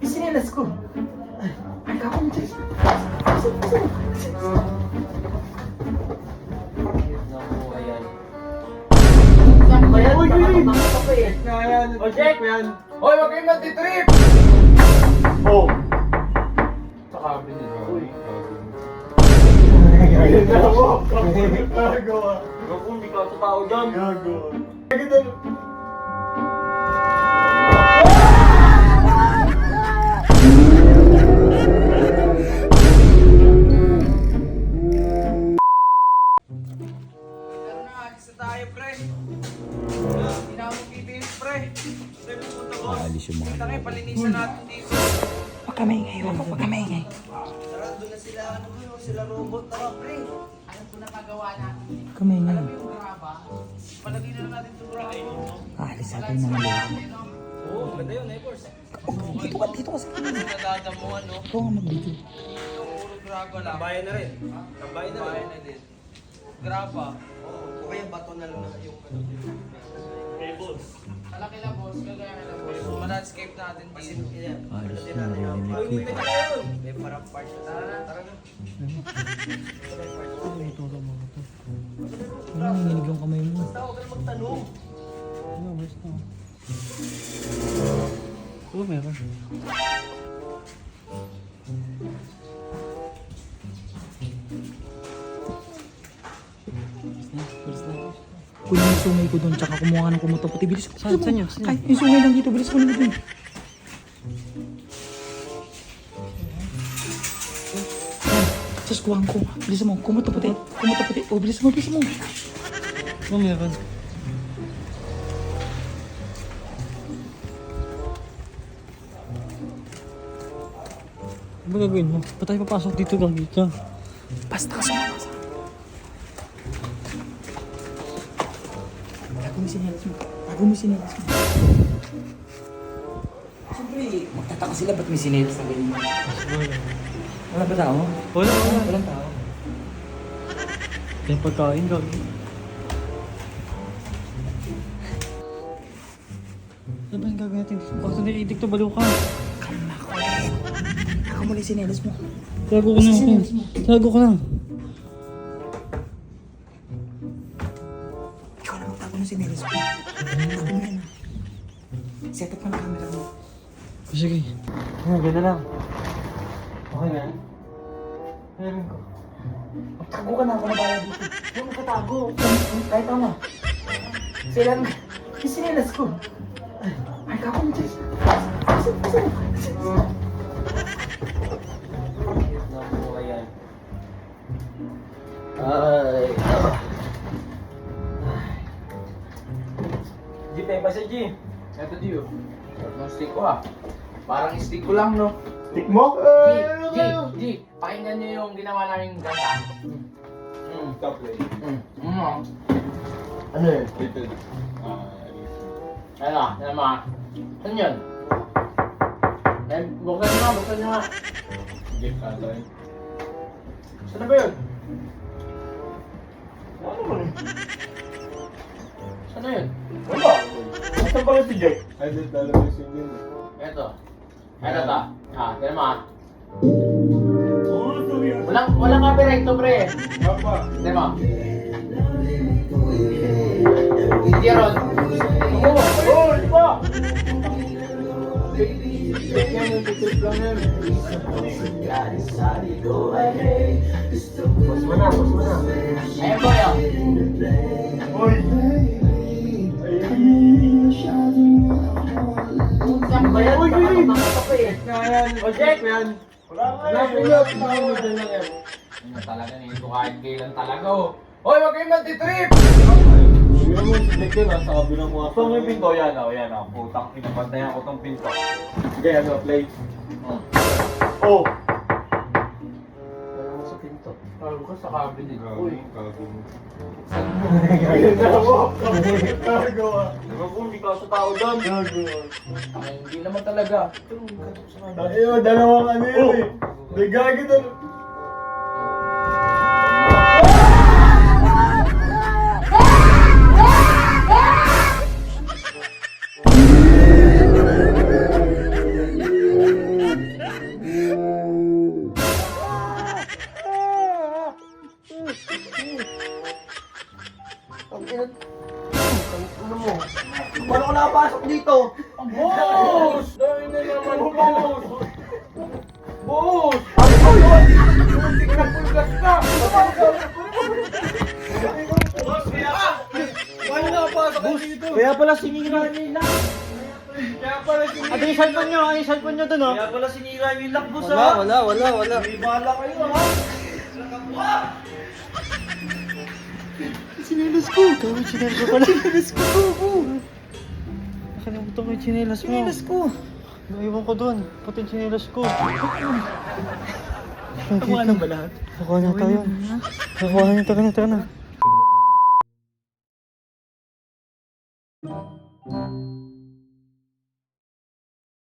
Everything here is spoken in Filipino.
Isinelas ko. Ay, kako mo dyan. Ayan, Uy, uy, uy. Ayan, O, Jack! yan. Hoy, wag kayong magtitrip! Oh! Sa cabinet. Uy. Ayun na mo! Gagawa. Ako, hindi ka tao dyan. Gagawa. Pero na, alis na tayo, pre. Hindi na ako magtitiis, pre. Pre, pupunta ko. Aalis yung mga Tangin, palinisan natin dito. Huwag ka maingay, huwag ka maingay. Tara, doon na sila, ano ba yun? Sila robot. Tara, pre. Alam ko na magawa natin. Huwag ka maingay. Alam mo yung graba? Palagay na lang natin itong graba. Aalis natin ng mga. Oo, ganda yun, neighbors. Dito ka sa akin. Nadadamuhan, no? Ikaw nga mag-video. Ito, puro graba lang. Tambayan na rin. Tambayan na rin. Bayan na din. Graba. O kaya bato na lang na yung ano. Cables. Malaki na, boss. Kagaya na, boss. Ma-landscape natin dito. Aalis na, narinig ko. May parang part na. Tara na, tara na. Ano nanginginig yung kamay mo? Basta huwag ka na magtanong. Ano, where's na? Oo, meron. Kunin yung sungay ko doon, tsaka kumuha ka ng kumuto. Pati bilis. Saan yun? Ay, yung sungay lang dito. Bilis ko na doon. Tapos kuhaan ko. Bilis mo. Kumuto puti. Kumuto puti. O, bilis mo, bilis mo. Oo, meron. Ano ba gagawin mo? Ba't tayo papasok dito gagi ka? Basta ka sumama sa. Tago mo sinelas mo. Tago mo sinelas mo. Siyempre, magtataka sila ba't may sinelas na ganyan. Wala ba tao? Wala. Walang tao. Kaya pagkain gagi. Ano ba yung gagawin natin? Bakit naiitik to baliw ka? Kalma ko. Tago mo lang yung sinelas mo. Tago ko na ako. Tago ka na. Ikaw na magtago ng sinelas mo. Tago mo yan. Set up ka ng camera mo. Sige. Ganda lang. Okay na? Meron ko. Magtago ka na ako na bala dito. Huwag mo katago. Kahit ako na. Sila ang isinelas ko. Ay, kako mo dyan. Ayan. Ay. G, tayo pa siya, G. Ito, Dio. Sarap ng stick ko, ah. Parang stick ko lang, no? Stick mo? G, pakinggan niyo yung ginawa namin ganda. Top play. Ano yun? Little. Ano mga? Saan yun? Buksan nyo nga. Gift ata yun. Saan na ba yun? Ano mo rin? Saan na yun? Wala. Asan pa si Jack? Ay, dito alam mo yung single. Ito. Ito ta. Tignan mo, ah. Walang copyright to, pre. Papa. Tignan mo. Hindi ron. Oh, di ba? Jack yan, yung titrip lang yan. Pus mo na. Ayun po yun. Uy! Saan ba yan? Uy! Ayan. O, Jack! Yan! Wala pinot! Dyan lang yan. Ano talaga nito kahit kailan talaga, oh. Hoy, wag kayong magtitrip! Siguro mo si Jack yun, nasa kabilang mga. So, may pinto yan, oh. Yan, oh. Putang pinabantayan ko tong pinto. Sige, ano, play. Oh! Ano sa pinto? Bago ka sa cabinet. Uy. Ayun na mo! Gagawa. Ako, hindi ka sa tao doon. Gagawa. Ay, hindi naman talaga. Ayun, dalawang ano yun eh. Di gagi doon. Kaya pala sinira niyo yung lock. Kaya pala sinira. Ano yung cellphone nyo? Ano yung cellphone nyo dun, oh? Kaya pala sinira yung lock, boss, Wala, ha? wala, wala, wala. May bala kayo, ha? Chinelas ko. Gawin chinelas ko pala. Chinelas ko. Nakalimutan ko yung chinelas mo. Chinelas ko. Naiwan ko dun. Pati yung chinelas ko. Nakuha na ba lahat? Nakuha na tayo. Nakuha na, tara na, tara na.